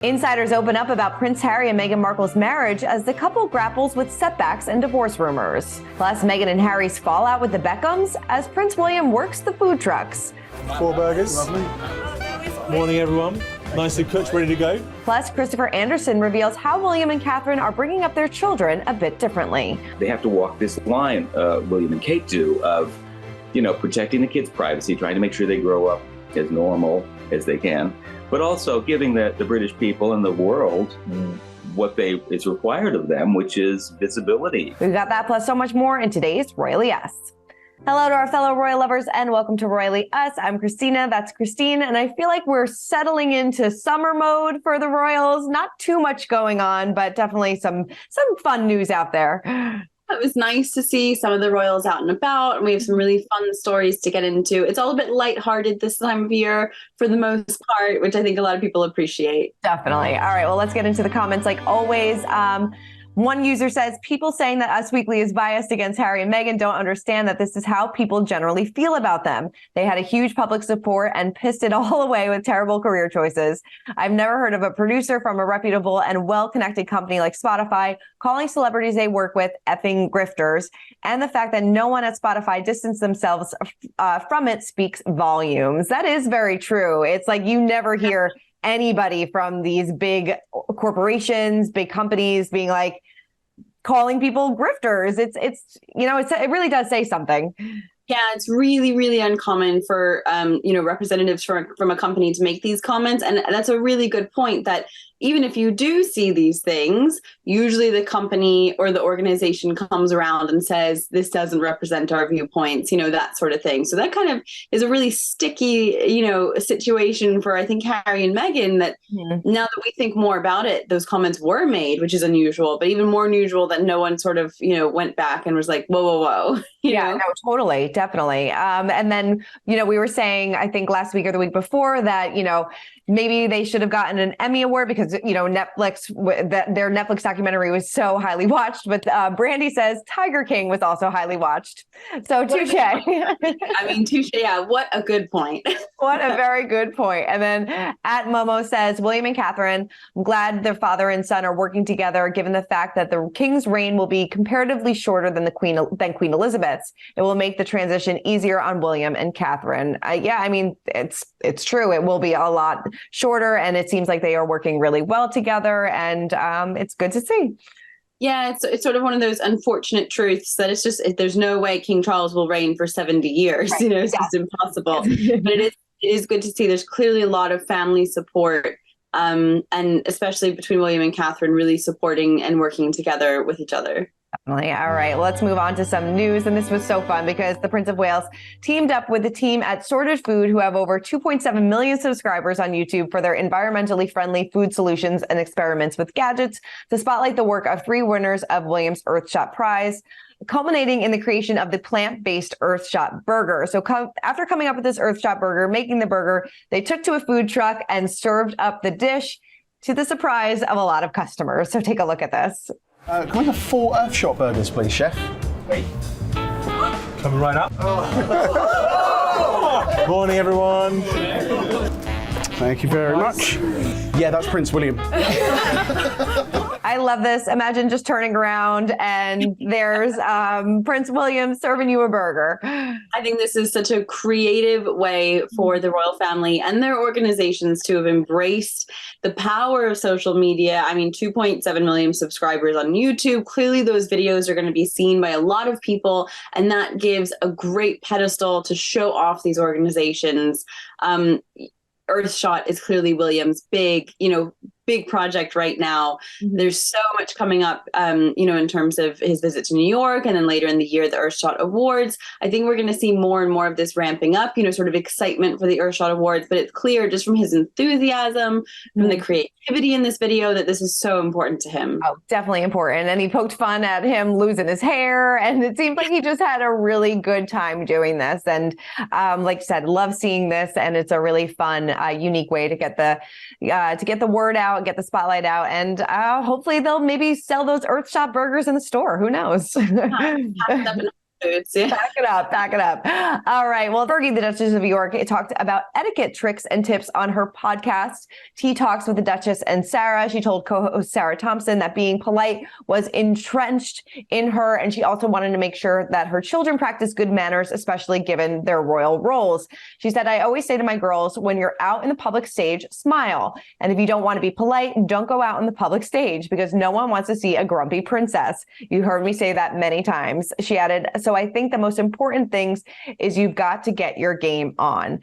Insiders open up about Prince Harry and Meghan Markle's marriage as the couple grapples with setbacks and divorce rumors. Plus, Meghan and Harry's fallout with the Beckhams as Prince William works the food trucks. 4 burgers. Lovely. Morning, everyone. Nicely cooked, ready to go. Plus, Christopher Anderson reveals how William and Catherine are bringing up their children a bit differently. They have to walk this line, William and Kate do, of, protecting the kids' privacy, trying to make sure they grow up as normal as they can, but also giving the British people and the world what is required of them, which is visibility. We've got that plus so much more in today's Royally Us. Hello to our fellow royal lovers and welcome to Royally Us. I'm Christina, that's Christine, and I feel like we're settling into summer mode for the royals. Not too much going on, but definitely some fun news out there. It was nice to see some of the royals out and about, and we have some really fun stories to get into. It's all a bit lighthearted this time of year for the most part, which I think a lot of people appreciate. Definitely. All right, well, let's get into the comments like always. One user says, people saying that Us Weekly is biased against Harry and Meghan don't understand that this is how people generally feel about them. They had a huge public support and pissed it all away with terrible career choices. I've never heard of a producer from a reputable and well-connected company like Spotify calling celebrities they work with effing grifters. And the fact that no one at Spotify distanced themselves from it speaks volumes. That is very true. It's like you never hear anybody from these big corporations, big companies being like calling people grifters. It really does say something. Yeah, it's really, really uncommon for, representatives from a company to make these comments. And that's a really good point that even if you do see these things, usually the company or the organization comes around and says, this doesn't represent our viewpoints, that sort of thing. So that kind of is a really sticky, situation for, I think, Harry and Meghan, that now that we think more about it, those comments were made, which is unusual, but even more unusual that no one sort of, went back and was like, whoa, whoa, whoa. Yeah, no, totally. Definitely. And then, we were saying, I think last week or the week before that, maybe they should have gotten an Emmy Award because, Netflix, their Netflix documentary was so highly watched. But Brandy says Tiger King was also highly watched. So touche. Touche. Yeah. What a good point. What a very good point. And then at Momo says, William and Catherine, I'm glad their father and son are working together, given the fact that the king's reign will be comparatively shorter than Queen Elizabeth's. It will make the transition easier on William and Catherine. It's true. It will be a lot shorter, and it seems like they are working really well together, and it's good to see. Yeah, it's sort of one of those unfortunate truths that it's just, there's no way King Charles will reign for 70 years. Right. It's just impossible. But it is good to see there's clearly a lot of family support, and especially between William and Catherine, really supporting and working together with each other. Definitely. All right, well, let's move on to some news. And this was so fun because the Prince of Wales teamed up with the team at Sorted Food, who have over 2.7 million subscribers on YouTube, for their environmentally friendly food solutions and experiments with gadgets to spotlight the work of 3 winners of Williams Earthshot Prize, culminating in the creation of the plant-based Earthshot burger. So after coming up with this Earthshot burger, making the burger, they took to a food truck and served up the dish to the surprise of a lot of customers. So take a look at this. Can we have 4 Earthshot burgers, please, chef? Wait. Coming right up. Morning, everyone. Thank you very much. Yeah, that's Prince William. I love this. Imagine just turning around and there's Prince William serving you a burger. I think this is such a creative way for the royal family and their organizations to have embraced the power of social media. 2.7 million subscribers on YouTube. Clearly, those videos are going to be seen by a lot of people, and that gives a great pedestal to show off these organizations. Earthshot is clearly William's big project right now. Mm-hmm. There's so much coming up, in terms of his visit to New York, and then later in the year, the Earthshot Awards. I think we're going to see more and more of this ramping up, sort of excitement for the Earthshot Awards, but it's clear just from his enthusiasm, from the creativity in this video, that this is so important to him. Oh, definitely important. And he poked fun at him losing his hair, and it seems like he just had a really good time doing this. And like you said, love seeing this, and it's a really fun, unique way to get the word out, get the spotlight out, and hopefully they'll maybe sell those Earthshot burgers in the store. Who knows? foods. Yeah. Back it up, back it up. All right. Well, Fergie, the Duchess of York, talked about etiquette tricks and tips on her podcast, Tea Talks with the Duchess and Sarah. She told co-host Sarah Thompson that being polite was entrenched in her, and she also wanted to make sure that her children practice good manners, especially given their royal roles. She said, I always say to my girls, when you're out in the public stage, smile. And if you don't want to be polite, don't go out on the public stage because no one wants to see a grumpy princess. You heard me say that many times. She added, so I think the most important things is you've got to get your game on.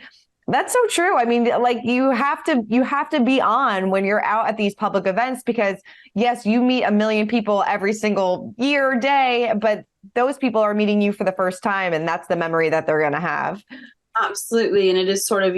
That's so true. I mean, like you have to be on when you're out at these public events because yes, you meet a million people every single year, day, but those people are meeting you for the first time. And that's the memory that they're going to have. Absolutely. And it is sort of,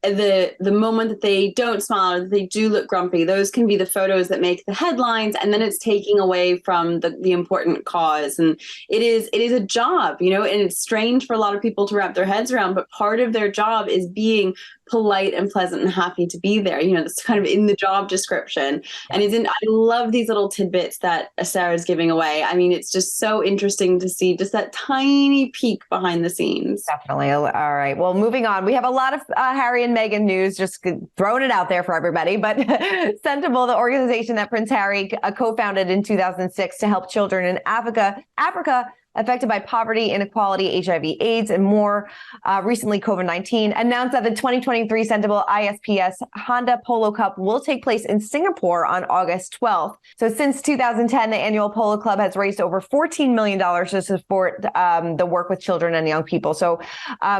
the moment that they don't smile or that they do look grumpy, those can be the photos that make the headlines, and then it's taking away from the important cause. And it is a job, and it's strange for a lot of people to wrap their heads around, but part of their job is being polite and pleasant and happy to be there. That's kind of in the job description. And I love these little tidbits that Sarah's giving away. I mean, it's just so interesting to see just that tiny peek behind the scenes. Definitely. All right. Well, moving on. We have a lot of Harry and Meghan news, just throwing it out there for everybody. But Sentable, the organization that Prince Harry co-founded in 2006 to help children in Africa affected by poverty, inequality, HIV/AIDS, and more. Recently, COVID-19 announced that the 2023 Sentable ISPS Honda Polo Cup will take place in Singapore on August 12th. So since 2010, the annual Polo Club has raised over $14 million to support the work with children and young people. So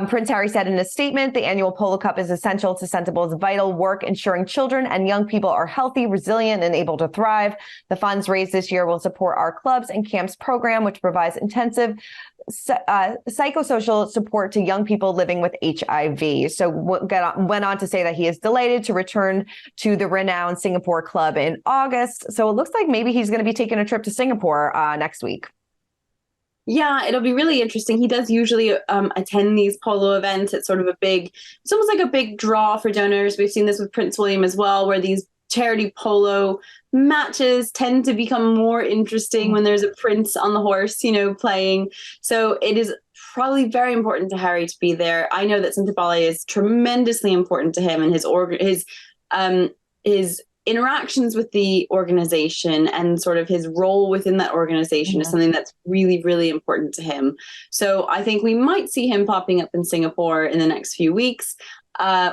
Prince Harry said in a statement, the annual Polo Cup is essential to Sentable's vital work, ensuring children and young people are healthy, resilient, and able to thrive. The funds raised this year will support our clubs and camps program, which provides intensive psychosocial support to young people living with HIV. So went on to say that he is delighted to return to the renowned Singapore club in August. So it looks like maybe he's going to be taking a trip to Singapore next week. Yeah, it'll be really interesting. He does usually attend these polo events. It's sort of it's almost like a big draw for donors. We've seen this with Prince William as well, where these charity polo matches tend to become more interesting when there's a prince on the horse, playing. So it is probably very important to Harry to be there. I know that Sentable is tremendously important to him, and his interactions with the organization and sort of his role within that organization is something that's really, really important to him. So I think we might see him popping up in Singapore in the next few weeks.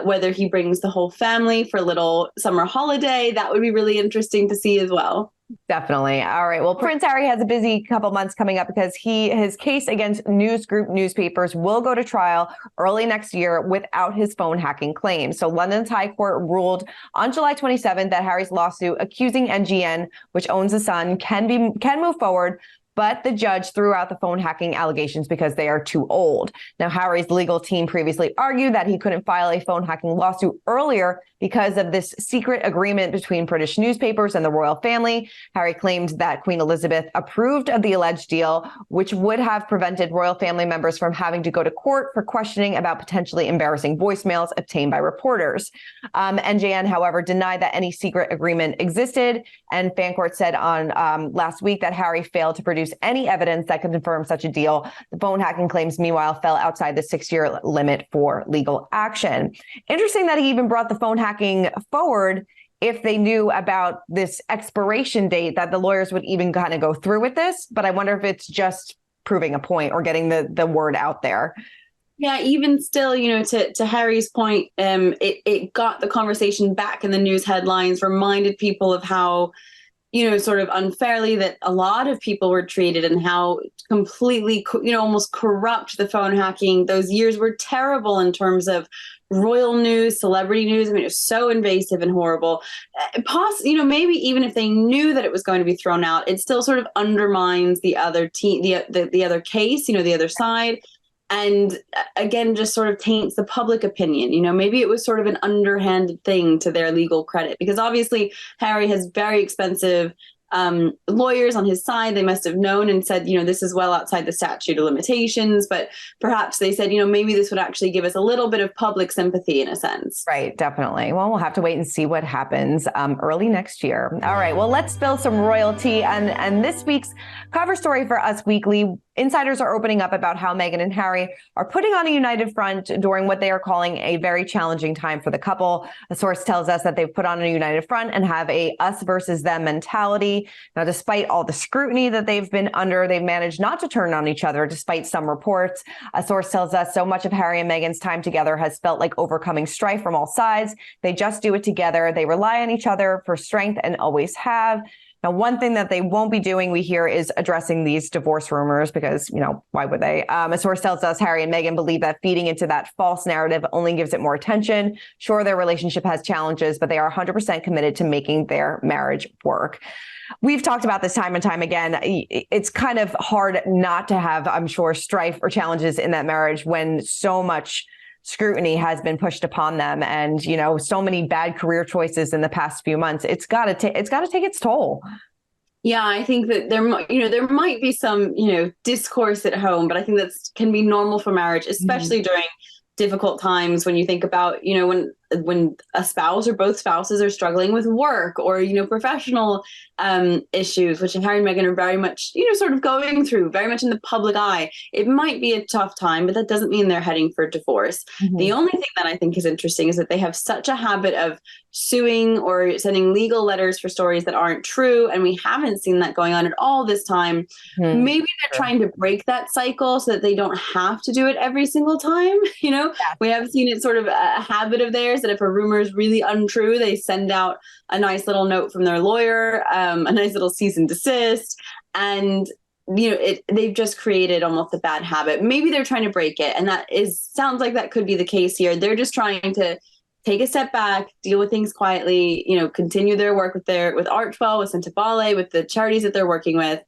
Whether he brings the whole family for a little summer holiday, that would be really interesting to see as well. Definitely. All right. Well, Prince Harry has a busy couple months coming up because his case against News Group newspapers will go to trial early next year without his phone hacking claims. So London's High Court ruled on July 27th that Harry's lawsuit accusing NGN, which owns The Sun, can move forward. But the judge threw out the phone hacking allegations because they are too old. Now, Harry's legal team previously argued that he couldn't file a phone hacking lawsuit earlier because of this secret agreement between British newspapers and the royal family. Harry claimed that Queen Elizabeth approved of the alleged deal, which would have prevented royal family members from having to go to court for questioning about potentially embarrassing voicemails obtained by reporters. NJN, however, denied that any secret agreement existed, and Fancourt said on last week that Harry failed to produce any evidence that could confirm such a deal. The phone hacking claims, meanwhile, fell outside the 6-year limit for legal action. Interesting that he even brought the phone hacking forward if they knew about this expiration date, that the lawyers would even kind of go through with this. But I wonder if it's just proving a point or getting the word out there. Yeah, even still, to Harry's point, it got the conversation back in the news headlines, reminded people of how, sort of unfairly that a lot of people were treated and how completely, almost corrupt the phone hacking. Those years were terrible in terms of royal news, celebrity news. I mean, it was so invasive and horrible. Maybe even if they knew that it was going to be thrown out, it still sort of undermines the other team, the other case, the other side. And again, just sort of taints the public opinion. Maybe it was sort of an underhanded thing to their legal credit, because obviously Harry has very expensive lawyers on his side. They must have known and said, this is well outside the statute of limitations. But perhaps they said, maybe this would actually give us a little bit of public sympathy in a sense. Right. Definitely. Well, we'll have to wait and see what happens early next year. All right. Well, let's spill some royalty. And this week's cover story for Us Weekly insiders are opening up about how Meghan and Harry are putting on a united front during what they are calling a very challenging time for the couple. A source tells us that they've put on a united front and have a us versus them mentality. Now, despite all the scrutiny that they've been under, they've managed not to turn on each other, despite some reports. A source tells us so much of Harry and Meghan's time together has felt like overcoming strife from all sides. They just do it together. They rely on each other for strength and always have. Now, one thing that they won't be doing, we hear, is addressing these divorce rumors because, why would they? A source tells us Harry and Meghan believe that feeding into that false narrative only gives it more attention. Sure, their relationship has challenges, but they are 100% committed to making their marriage work. We've talked about this time and time again. It's kind of hard not to have, I'm sure, strife or challenges in that marriage when so much scrutiny has been pushed upon them, and so many bad career choices in the past few months. It's got to take its toll. Yeah, I think that there might be some discourse at home, but I think that can be normal for marriage, especially during difficult times when you think about when a spouse or both spouses are struggling with work or professional issues, which Harry and Meghan are very much sort of going through, very much in the public eye. It might be a tough time, but that doesn't mean they're heading for divorce. The only thing that I think is interesting is that they have such a habit of suing or sending legal letters for stories that aren't true, and we haven't seen that going on at all this time. Maybe they're trying to break that cycle so that they don't have to do it every single time. We have seen it sort of a habit of theirs that if a rumor is really untrue, they send out a nice little note from their lawyer, a nice little cease and desist. And, they've just created almost a bad habit. Maybe they're trying to break it. And sounds like that could be the case here. They're just trying to take a step back, deal with things quietly, continue their work with Archwell, with Santavale, with the charities that they're working with.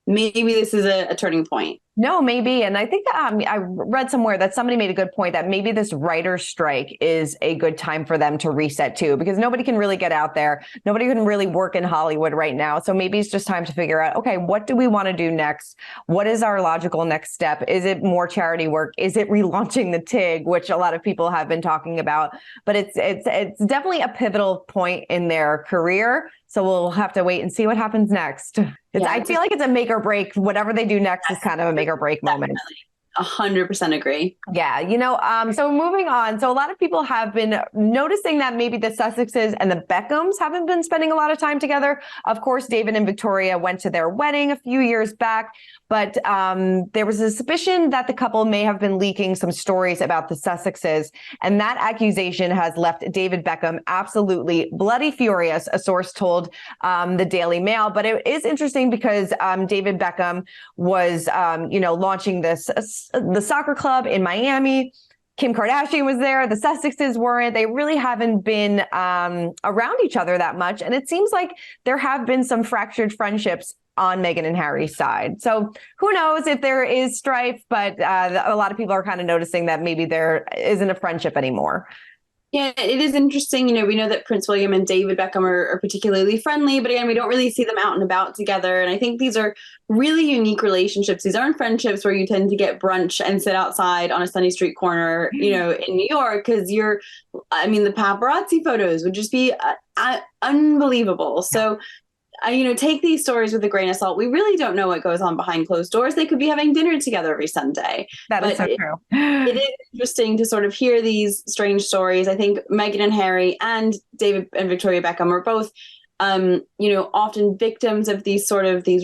Maybe this is a turning point. No, maybe. And I think I read somewhere that somebody made a good point that maybe this writer's strike is a good time for them to reset too, because nobody can really get out there. Nobody can really work in Hollywood right now. So maybe it's just time to figure out, okay, what do we want to do next? What is our logical next step? Is it more charity work? Is it relaunching the TIG, which a lot of people have been talking about? But it's definitely a pivotal point in their career. So we'll have to wait and see what happens next. I feel like it's a make or break. Whatever they do next is kind of a make or break moment. 100% agree. Yeah. So moving on. So a lot of people have been noticing that maybe the Sussexes and the Beckhams haven't been spending a lot of time together. Of course, David and Victoria went to their wedding a few years back, but there was a suspicion that the couple may have been leaking some stories about the Sussexes. And that accusation has left David Beckham absolutely bloody furious, a source told the Daily Mail. But it is interesting because David Beckham was, launching the soccer club in Miami. Kim Kardashian was there. The Sussexes weren't. They really haven't been around each other that much. And it seems like there have been some fractured friendships on Meghan and Harry's side. So who knows if there is strife, but a lot of people are kind of noticing that maybe there isn't a friendship anymore. Yeah, it is interesting. We know that Prince William and David Beckham are particularly friendly, but again, we don't really see them out and about together. And I think these are really unique relationships. These aren't friendships where you tend to get brunch and sit outside on a sunny street corner, in New York, because the paparazzi photos would just be unbelievable. So take these stories with a grain of salt. We really don't know what goes on behind closed doors. They could be having dinner together every Sunday. That is so true. It is interesting to sort of hear these strange stories. I think Meghan and Harry and David and Victoria Beckham are both often victims of these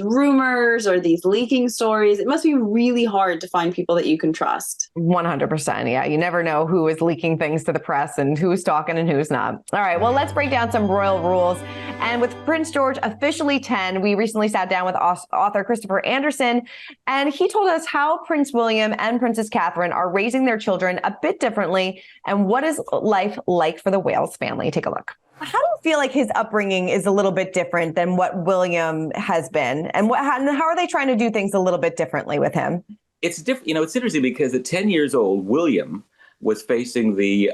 rumors or these leaking stories. It must be really hard to find people that you can trust. 100%. Yeah. You never know who is leaking things to the press and who's talking and who's not. All right. Well, let's break down some royal rules. And with Prince George officially 10, we recently sat down with author Christopher Anderson, and he told us how Prince William and Princess Catherine are raising their children a bit differently and what is life like for the Wales family. Take a look. How do you feel like his upbringing is a little bit different than what William has been? And how are they trying to do things a little bit differently with him? It's different. It's interesting because at 10 years old, William was facing the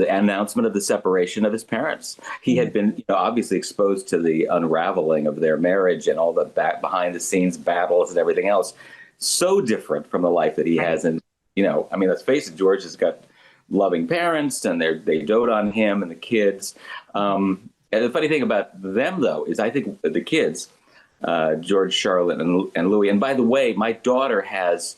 announcement of the separation of his parents. He had been obviously exposed to the unraveling of their marriage and all the behind the scenes battles and everything else. So different from the life that he has. And, let's face it, George has got loving parents and they dote on him and the kids. And the funny thing about them, though, is I think the kids George, Charlotte, and Louis. And by the way, my daughter has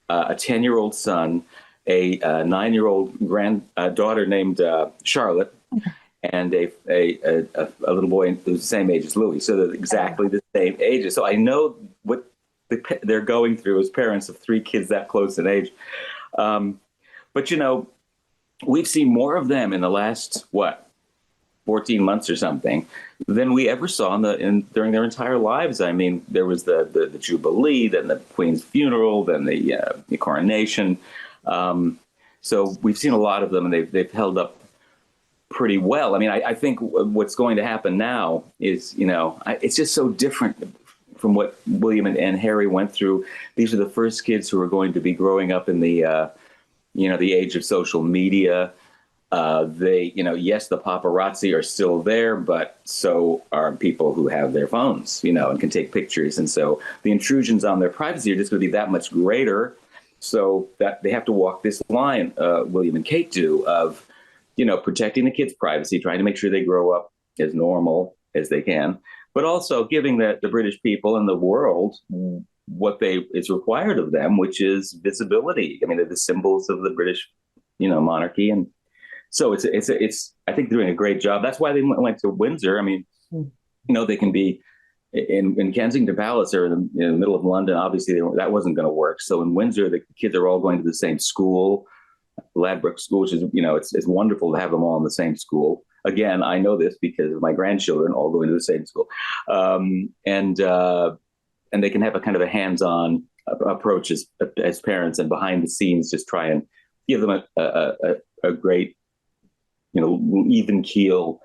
a 10-year-old son, a 9-year-old granddaughter named Charlotte, and a little boy who's the same age as Louis. So they're exactly the same ages. So I know what they're going through as parents of 3 kids that close in age. But, we've seen more of them in the last, 14 months or something than we ever saw during their entire lives. I mean, there was the Jubilee, then the Queen's funeral, then the coronation. So we've seen a lot of them, and they've held up pretty well. I mean, I think what's going to happen now is, it's just so different from what William and Harry went through. These are the first kids who are going to be growing up in the age of social media. Yes, the paparazzi are still there, but so are people who have their phones, and can take pictures. And so the intrusions on their privacy are just going to be that much greater. So that they have to walk this line, William and Kate do, of, protecting the kids' privacy, trying to make sure they grow up as normal as they can, but also giving the British people and the world what is required of them, which is visibility. I mean, they're the symbols of the British, monarchy. And so it's I think they're doing a great job. That's why they went to Windsor. I mean, they can be in Kensington Palace or in the middle of London. Obviously, that wasn't going to work. So in Windsor, the kids are all going to the same school, Ladbroke School, which is, it's wonderful to have them all in the same school. Again, I know this because of my grandchildren all going to the same school. And they can have a kind of a hands-on approach as parents, and behind the scenes just try and give them a great, even keel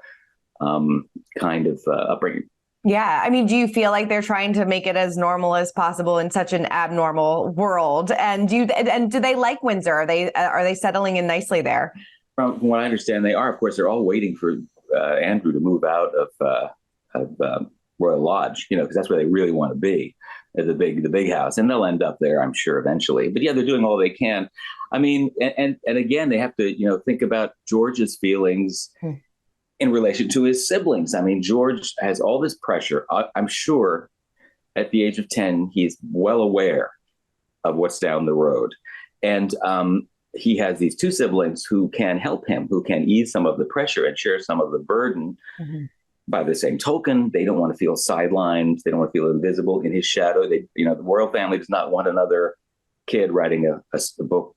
kind of upbringing. Yeah. I mean, do you feel like they're trying to make it as normal as possible in such an abnormal world? And do they like Windsor? Are they settling in nicely there? From what I understand, they are. Of course, they're all waiting for Andrew to move out of Royal Lodge, because that's where they really want to be, the big house, and they'll end up there, I'm sure, eventually. But yeah, they're doing all they can. I mean, and again, they have to, think about George's feelings in relation to his siblings. I mean, George has all this pressure. I'm sure at the age of 10, he's well aware of what's down the road. And he has these 2 siblings who can help him, who can ease some of the pressure and share some of the burden. Mm-hmm. By the same token, they don't want to feel sidelined. They don't want to feel invisible in his shadow. The royal family does not want another kid writing a book,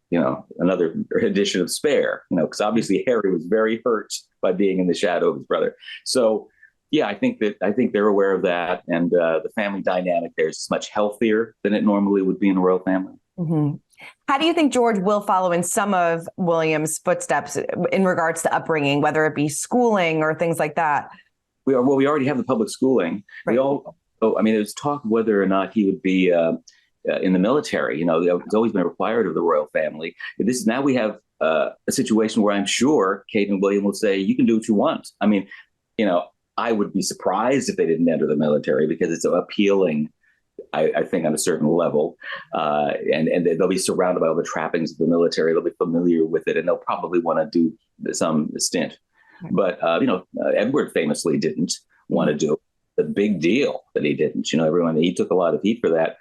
another edition of Spare, because obviously Harry was very hurt by being in the shadow of his brother. So, yeah, I think they're aware of that. And the family dynamic there is much healthier than it normally would be in a royal family. Mm-hmm. How do you think George will follow in some of William's footsteps in regards to upbringing, whether it be schooling or things like that? We already have the public schooling. Right. There's talk whether or not he would be in the military. It's always been required of the royal family. Now we have a situation where I'm sure Kate and William will say, you can do what you want. I mean, I would be surprised if they didn't enter the military, because it's appealing, I think, on a certain level. And they'll be surrounded by all the trappings of the military. They'll be familiar with it, and they'll probably want to do some stint. But, Edward famously didn't want to do the big deal that he didn't. He took a lot of heat for that.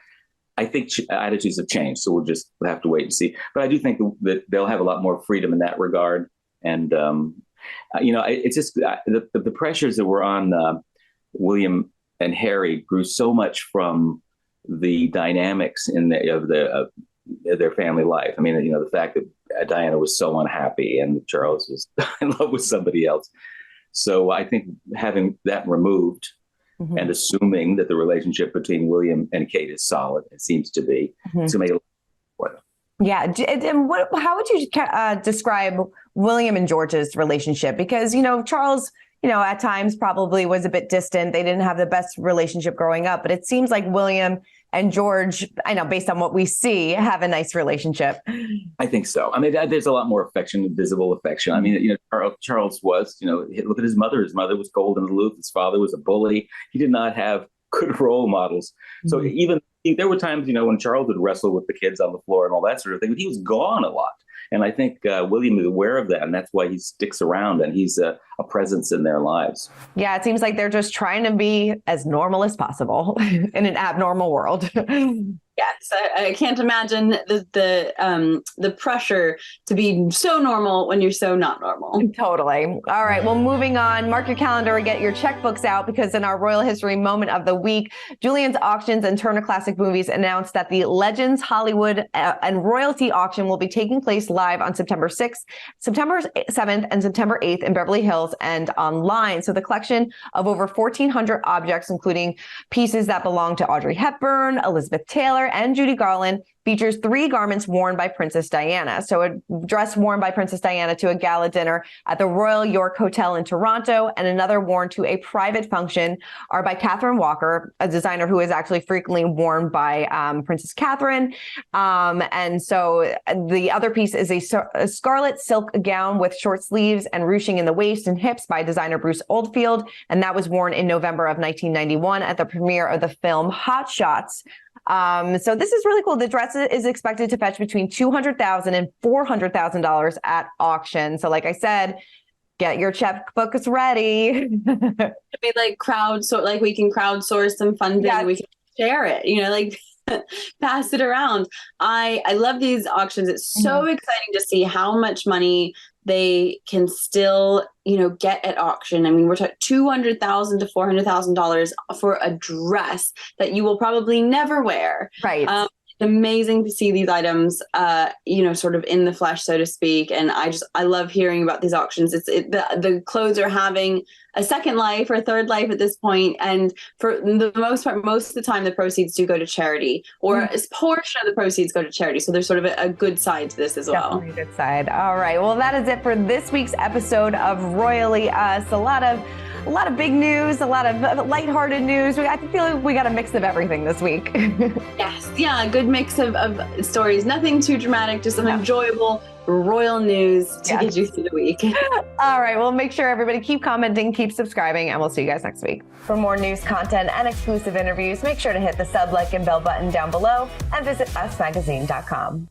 I think attitudes have changed, so we'll have to wait and see. But I do think that they'll have a lot more freedom in that regard. And, it's just the pressures that were on William and Harry grew so much from the dynamics of their family life. I mean, the fact that Diana was so unhappy and Charles was in love with somebody else. So I think having that removed, mm-hmm. and assuming that the relationship between William and Kate is solid, it seems to be, mm-hmm. to make it better. Yeah. And how would you describe William and George's relationship? Because, Charles, at times probably was a bit distant. They didn't have the best relationship growing up, but it seems like William and George, I know based on what we see, have a nice relationship. I think so. I mean, there's a lot more affection, visible affection. I mean, Charles was, look at his mother. His mother was cold and aloof. His father was a bully. He did not have good role models. Mm-hmm. So even There were times, when Charles would wrestle with the kids on the floor and all that sort of thing, but he was gone a lot. And I think William is aware of that, and that's why he sticks around, and he's a presence in their lives. Yeah, it seems like they're just trying to be as normal as possible in an abnormal world. Yes, I can't imagine the pressure to be so normal when you're so not normal. Totally. All right. Well, moving on. Mark your calendar and get your checkbooks out, because in our Royal History Moment of the Week, Julian's Auctions and Turner Classic Movies announced that the Legends Hollywood and Royalty Auction will be taking place live on September 6th, September 7th, and September 8th in Beverly Hills and online. So the collection of over 1,400 objects, including pieces that belong to Audrey Hepburn, Elizabeth Taylor, and Judy Garland, features 3 garments worn by Princess Diana. So a dress worn by Princess Diana to a gala dinner at the Royal York Hotel in Toronto, and another worn to a private function are by Catherine Walker, a designer who is actually frequently worn by Princess Catherine. And so the other piece is a scarlet silk gown with short sleeves and ruching in the waist and hips by designer Bruce Oldfield. And that was worn in November of 1991 at the premiere of the film Hot Shots. So this is really cool. The dress is expected to fetch between $200,000 and $400,000 at auction. So like I said, get your checkbooks ready. Be like we can crowdsource some funding. Yes. We can share it, pass it around. I love these auctions. It's so exciting to see how much money they can still, get at auction. I mean, we're talking $200,000 to $400,000 for a dress that you will probably never wear. Right. Amazing to see these items, sort of in the flesh, so to speak. And I love hearing about these auctions. The clothes are having a second life or a third life at this point. And for the most part, most of the time, the proceeds do go to charity, or a portion of the proceeds go to charity. So there's sort of a good side to this as well. Definitely a good side. All right. Well, that is it for this week's episode of Royally Us. A lot of big news, a lot of lighthearted news. I feel like we got a mix of everything this week. Yes. Yeah. A good mix of stories. Nothing too dramatic, just some enjoyable royal news to get you through the week. All right. Well, make sure everybody keep commenting, keep subscribing, and we'll see you guys next week. For more news, content, and exclusive interviews, make sure to hit the sub, like, and bell button down below and visit usmagazine.com.